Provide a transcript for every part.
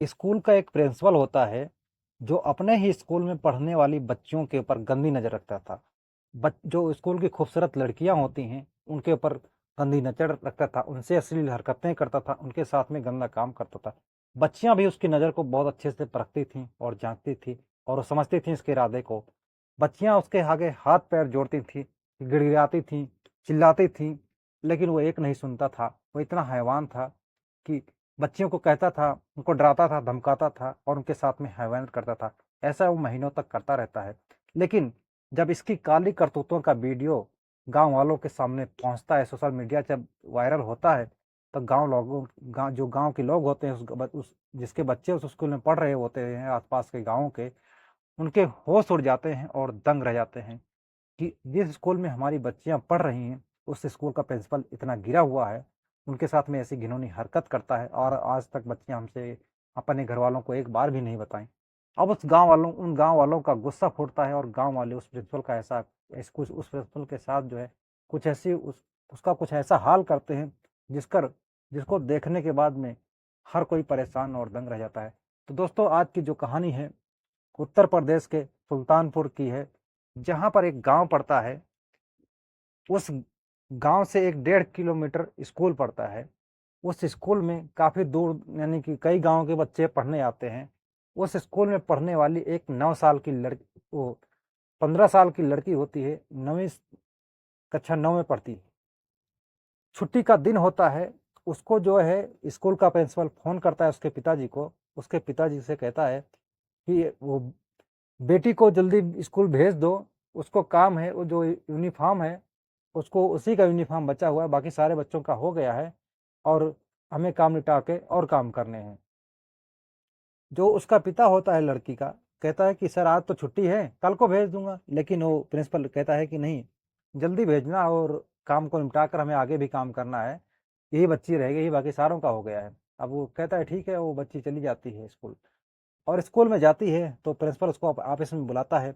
School का एक principal होता है जो अपने ही स्कूल में पढ़ने वाली बच्चियों के ऊपर गंदी नज़र रखता था। जो स्कूल की खूबसूरत लड़कियां होती हैं उनके ऊपर गंदी नज़र रखता था, उनसे अश्लील हरकतें करता था, उनके साथ में गंदा काम करता था। बच्चियां भी उसकी नज़र को बहुत अच्छे से परखती थीं और जांचती थी और वो समझती थी इसके इरादे को। बच्चियां उसके आगे हाथ पैर जोड़ती थी, गिड़गिड़ाती थी, चिल्लाती थी, लेकिन वो एक नहीं सुनता था। वो इतना हैवान था कि बच्चियों को कहता था, उनको डराता था, धमकाता था और उनके साथ में हैवानियत करता था। ऐसा वो महीनों तक करता रहता है। लेकिन जब इसकी काली करतूतों का वीडियो गाँव वालों के सामने पहुँचता है, सोशल मीडिया जब वायरल होता है, तो गाँव के लोग होते हैं उस जिसके बच्चे उस स्कूल में पढ़ रहे होते हैं, आस-पास के गाँवों के, उनके होश उड़ जाते हैं और दंग रह जाते हैं कि जिस स्कूल में हमारी बच्चियाँ पढ़ रही हैं, उस स्कूल का प्रिंसिपल इतना गिरा हुआ है, उनके साथ में ऐसी घिनौनी हरकत करता है और आज तक बच्चियाँ हमसे अपने घरवालों को एक बार भी नहीं बताईं। अब उन गाँव वालों का गुस्सा फूटता है और गाँव वाले उस प्रिंसिपल का ऐसा ऐस कुछ उस प्रिंसिपल के साथ जो है, कुछ ऐसी उस उसका कुछ ऐसा हाल करते हैं, जिसकर जिसको देखने के बाद में हर कोई परेशान और दंग रह जाता है। तो दोस्तों, आज की जो कहानी है, उत्तर प्रदेश के सुल्तानपुर की है, जहाँ पर एक गाँव पड़ता है। उस गाँव से एक 1.5 किलोमीटर स्कूल पड़ता है। उस स्कूल में काफ़ी दूर यानी कि कई गाँव के बच्चे पढ़ने आते हैं। उस स्कूल में पढ़ने वाली एक 9 साल की लड़की, वो 15 साल की लड़की होती है, 9वीं कक्षा 9 में पढ़ती है। छुट्टी का दिन होता है, उसको जो है स्कूल का प्रिंसिपल फ़ोन करता है उसके पिताजी को। उसके पिताजी से कहता है कि वो बेटी को जल्दी स्कूल भेज दो, उसको काम है, वो जो यूनिफ़ॉर्म है, उसको उसी का यूनिफ़ॉर्म बचा हुआ है, बाकी सारे बच्चों का हो गया है और हमें काम निपटा के और काम करने हैं। जो उसका पिता होता है लड़की का, कहता है कि सर आज तो छुट्टी है, कल को भेज दूँगा। लेकिन वो प्रिंसिपल कहता है कि नहीं, जल्दी भेजना और काम को निपटा कर हमें आगे भी काम करना है। यही बच्ची रह गई, बाकी सारों का हो गया है। अब वो कहता है ठीक है, वो बच्ची चली जाती है स्कूल और स्कूल में जाती है तो प्रिंसिपल उसको ऑफिस में बुलाता है।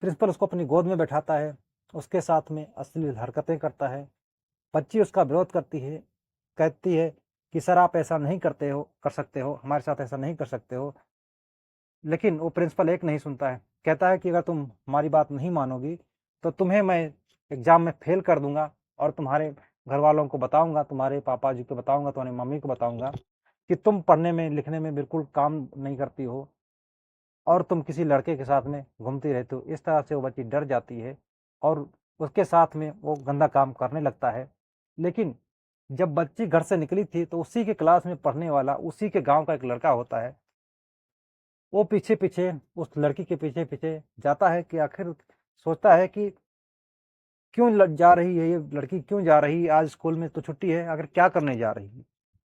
प्रिंसिपल उसको अपनी गोद में बैठाता है, उसके साथ में अश्लील हरकतें करता है। बच्ची उसका विरोध करती है, कहती है कि सर आप ऐसा नहीं कर सकते हो, हमारे साथ ऐसा नहीं कर सकते हो। लेकिन वो प्रिंसिपल एक नहीं सुनता है, कहता है कि अगर तुम हमारी बात नहीं मानोगी, तो तुम्हें मैं एग्ज़ाम में फ़ेल कर दूँगा और तुम्हारे घरवालों को बताऊँगा, तुम्हारे पापा जी को बताऊँगा, तुम्हारी मम्मी को बताऊँगा कि तुम पढ़ने में, लिखने में बिल्कुल काम नहीं करती हो और तुम किसी लड़के के साथ में घूमती रहती हो। इस तरह से वो बच्ची डर जाती है और उसके साथ में वो गंदा काम करने लगता है। लेकिन जब बच्ची घर से निकली थी तो उसी के क्लास में पढ़ने वाला, उसी के गाँव का एक लड़का होता है। वो पीछे-पीछे उस लड़की के पीछे-पीछे जाता है कि आखिर सोचता है कि क्यों ल जा रही है ये लड़की, क्यों जा रही है? आज स्कूल में तो छुट्टी है, आखिर क्या करने जा रही है?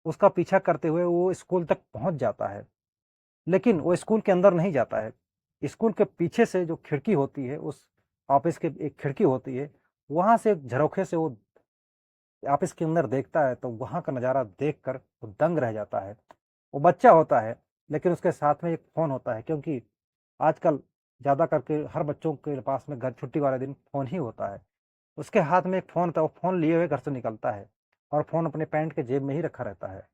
उसका पीछा करते हुए वो स्कूल तक पहुँच जाता है। लेकिन वो स्कूल के अंदर नहीं जाता है। स्कूल के पीछे से जो खिड़की होती है, उस ऑफिस के एक खिड़की होती है, वहाँ से एक झरोखे से वो ऑफिस के अंदर देखता है, तो वहाँ का नज़ारा देखकर वो दंग रह जाता है। वो बच्चा होता है, लेकिन उसके साथ में एक फ़ोन होता है, क्योंकि आजकल ज़्यादा करके हर बच्चों के पास में घर छुट्टी वाले दिन फ़ोन ही होता है। उसके हाथ में एक फ़ोन था, वो फ़ोन लिए हुए घर से निकलता है और फ़ोन अपने पैंट के जेब में ही रखा रहता है।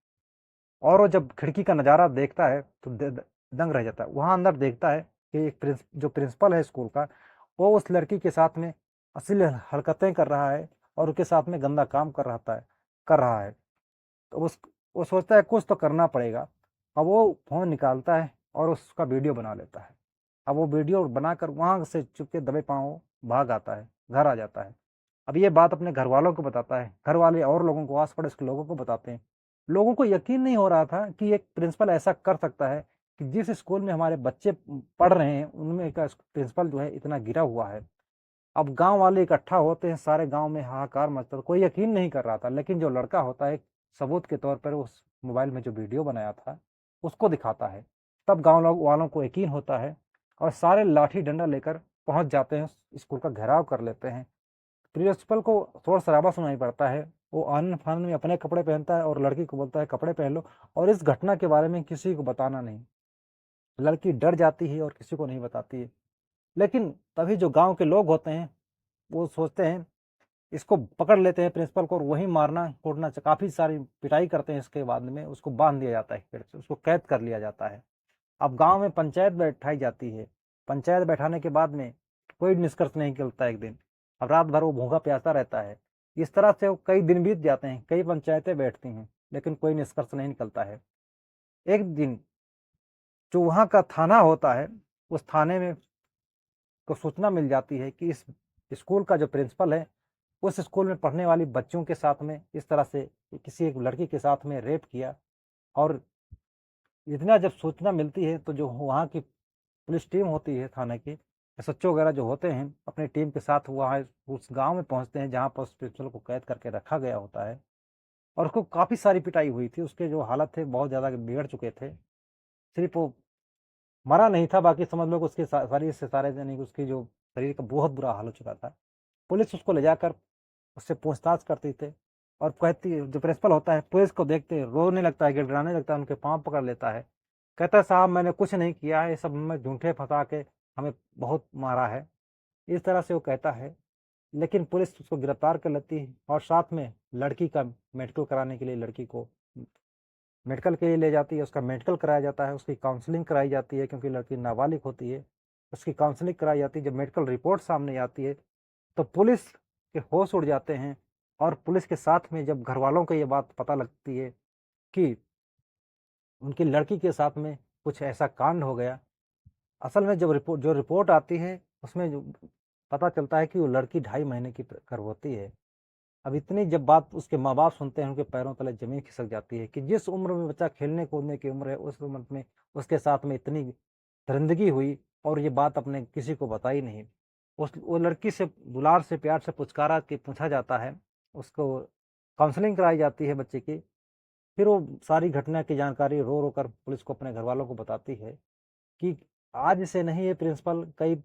और वो जब खिड़की का नज़ारा देखता है तो दंग रह जाता है। वहाँ अंदर देखता है कि एक जो प्रिंसिपल है स्कूल का, वो उस लड़की के साथ में अश्लील हरकतें कर रहा है और उसके साथ में गंदा काम कर रहा है। तो वो सोचता है कुछ तो करना पड़ेगा। अब वो फ़ोन निकालता है और उसका वीडियो बना लेता है। अब वो वीडियो बनाकर वहाँ से चुपके दबे पाँव भाग आता है, घर आ जाता है। अब ये बात अपने घरवालों को बताता है, घरवाले और लोगों को, आस-पड़ोस के लोगों को बताते हैं। लोगों को यकीन नहीं हो रहा था कि एक प्रिंसिपल ऐसा कर सकता है कि जिस स्कूल में हमारे बच्चे पढ़ रहे हैं, उनमें का प्रिंसिपल जो है इतना गिरा हुआ है। अब गाँव वाले इकट्ठा होते हैं, सारे गाँव में हाहाकार मचता था, कोई यकीन नहीं कर रहा था। लेकिन जो लड़का होता है, एक सबूत के तौर पर उस मोबाइल में जो वीडियो बनाया था, उसको दिखाता है। तब गाँव लोग वालों को यकीन होता है और सारे लाठी डंडा लेकर पहुँच जाते हैं, स्कूल का घेराव कर लेते हैं। प्रिंसिपल को शोर-शराबा सुनाई पड़ता है। वो आनन-फानन में अपने कपड़े पहनता है और लड़की को बोलता है कपड़े पहन लो और इस घटना के बारे में किसी को बताना नहीं। लड़की डर जाती है और किसी को नहीं बताती है। लेकिन तभी जो गाँव के लोग होते हैं, वो सोचते हैं इसको पकड़ लेते हैं प्रिंसिपल को और वहीं मारना कूटना काफ़ी सारी पिटाई करते हैं। इसके बाद में उसको बांध दिया जाता है, फिर से उसको कैद कर लिया जाता है। अब गांव में पंचायत बैठाई जाती है। पंचायत बैठाने के बाद में कोई निष्कर्ष नहीं निकलता। एक दिन अब रात भर वो भूखा प्यासा रहता है। इस तरह से वो कई दिन बीत जाते हैं, कई पंचायतें बैठती हैं, लेकिन कोई निष्कर्ष नहीं निकलता है। एक दिन जो वहाँ का थाना होता है, उस थाने में को सूचना मिल जाती है कि इस स्कूल का जो प्रिंसिपल है, उस स्कूल में पढ़ने वाली बच्चों के साथ में इस तरह से किसी एक लड़की के साथ में रेप किया। और इतना जब सूचना मिलती है तो जो वहाँ की पुलिस टीम होती है थाने की, एसएचओ वगैरह जो होते हैं, अपनी टीम के साथ वहाँ उस गांव में पहुंचते हैं जहाँ पर उस प्रिंसिपल को कैद करके रखा गया होता है। और उसको काफ़ी सारी पिटाई हुई थी। उसके जो हालत थे बहुत ज़्यादा बिगड़ चुके थे। सिर्फ वो मरा नहीं था, बाकी समझ लो कि उसके शरीर से सारे यानी कि उसकी जो शरीर का बहुत बुरा हाल हो चुका था। पुलिस उसको ले जाकर उससे पूछताछ करती थे और कहती, जो प्रिंसिपल होता है पुलिस को देखते रोने लगता है, गिड़गिड़ाने लगता है, उनके पाँव पकड़ लेता है। कहता है साहब मैंने कुछ नहीं किया है, ये सब में झूठे फंसा के हमें बहुत मारा है, इस तरह से वो कहता है। लेकिन पुलिस उसको गिरफ्तार कर लेती है और साथ में लड़की का मेडिकल कराने के लिए लड़की को मेडिकल के लिए ले जाती है। उसका मेडिकल कराया जाता है, उसकी काउंसलिंग कराई जाती है क्योंकि लड़की नाबालिग होती है। उसकी काउंसलिंग कराई जाती है। जब मेडिकल रिपोर्ट सामने आती है तो पुलिस के होश उड़ जाते हैं। और पुलिस के साथ में जब घर वालों को ये बात पता लगती है कि उनकी लड़की के साथ में कुछ ऐसा कांड हो गया, असल में जब रिपोर्ट आती है उसमें जो पता चलता है कि वो लड़की 2.5 महीने की गर्भवती है। अब इतनी जब बात उसके माँ बाप सुनते हैं, उनके पैरों तले जमीन खिसक जाती है कि जिस उम्र में बच्चा खेलने कूदने की उम्र है, उस उम्र में उसके साथ में इतनी दरिंदगी हुई और ये बात अपने किसी को बताई नहीं। उस वो लड़की से दुलार से प्यार से पुचकारा के पूछा जाता है, उसको काउंसलिंग कराई जाती है बच्चे की। फिर वो सारी घटना की जानकारी रो रो कर पुलिस को अपने घर वालों को बताती है कि आज से नहीं, ये प्रिंसिपल कई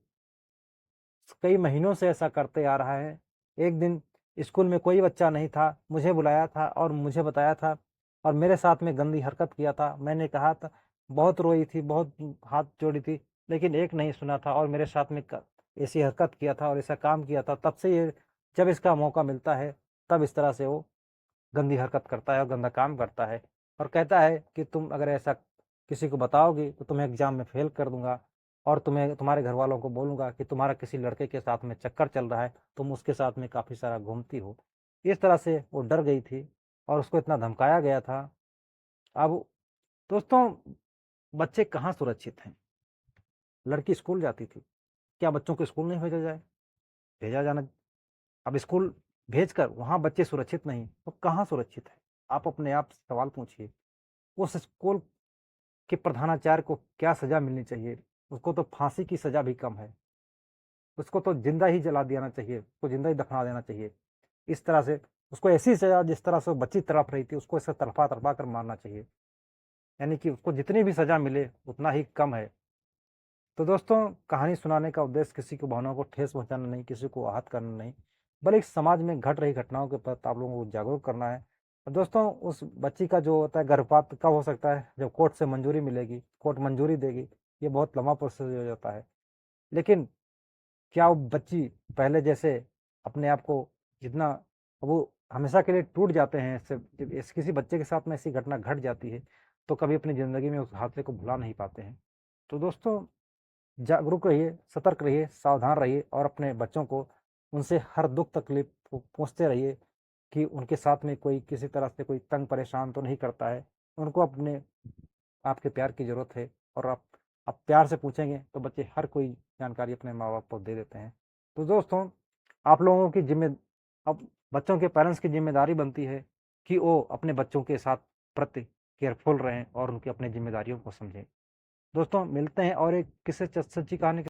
कई महीनों से ऐसा करते आ रहा है। एक दिन स्कूल में कोई बच्चा नहीं था, मुझे बुलाया था और मुझे बताया था और मेरे साथ में गंदी हरकत किया था। मैंने कहा था, बहुत रोई थी, बहुत हाथ जोड़ी थी, लेकिन एक नहीं सुना था और मेरे साथ में ऐसी हरकत किया था और ऐसा काम किया था। तब से ये जब इसका मौका मिलता है तब इस तरह से वो गंदी हरकत करता है और गंदा काम करता है। और कहता है कि तुम अगर ऐसा किसी को बताओगी तो तुम्हें एग्जाम में फेल कर दूंगा और तुम्हें तुम्हारे घर वालों को बोलूंगा कि तुम्हारा किसी लड़के के साथ में चक्कर चल रहा है, तुम उसके साथ में काफ़ी सारा घूमती हो। इस तरह से वो डर गई थी और उसको इतना धमकाया गया था। अब दोस्तों, बच्चे कहाँ सुरक्षित हैं? लड़की स्कूल जाती थी, क्या बच्चों को स्कूल नहीं भेजा जाए? भेजा जाना। अब स्कूल भेजकर वहाँ बच्चे सुरक्षित नहीं तो कहाँ सुरक्षित है? आप अपने आप से सवाल पूछिए। उस स्कूल के प्रधानाचार्य को क्या सज़ा मिलनी चाहिए? उसको तो फांसी की सज़ा भी कम है। उसको तो ज़िंदा ही जला देना चाहिए, उसको ज़िंदा ही दफ़ना देना चाहिए। इस तरह से उसको ऐसी सज़ा, जिस तरह से वो बच्ची तड़प रही थी, उसको ऐसे तड़पा-तड़पा कर मारना चाहिए। यानी कि उसको जितनी भी सज़ा मिले उतना ही कम है। तो दोस्तों, कहानी सुनाने का उद्देश्य किसी की भावनाओं को ठेस पहुँचाना नहीं, किसी को आहत करना नहीं, बल्कि समाज में घट रही घटनाओं के प्रति आप लोगों को जागरूक करना है। और दोस्तों, उस बच्ची का जो होता है गर्भपात कब हो सकता है? जब कोर्ट से मंजूरी मिलेगी, कोर्ट मंजूरी देगी। ये बहुत लंबा प्रोसेस हो जाता है। लेकिन क्या वो बच्ची पहले जैसे अपने आप को जितना, वो हमेशा के लिए टूट जाते हैं इससे, जब किसी बच्चे के साथ में ऐसी घटना घट जाती है तो कभी अपनी ज़िंदगी में उस हादसे को भुला नहीं पाते हैं। तो दोस्तों, जागरूक रहिए, सतर्क रहिए, सावधान रहिए और अपने बच्चों को उनसे हर दुख तकलीफ को पूछते रहिए कि उनके साथ में कोई किसी तरह से कोई तंग परेशान तो नहीं करता है। उनको अपने आपके प्यार की ज़रूरत है और आप प्यार से पूछेंगे तो बच्चे हर कोई जानकारी अपने माँ-बाप को दे देते हैं। तो दोस्तों, आप लोगों की अब बच्चों के पेरेंट्स की ज़िम्मेदारी बनती है कि वो अपने बच्चों के साथ प्रति केयरफुल रहें और उनकी अपनी ज़िम्मेदारियों को समझें। दोस्तों, मिलते हैं और एक किसी सच्ची कहानी के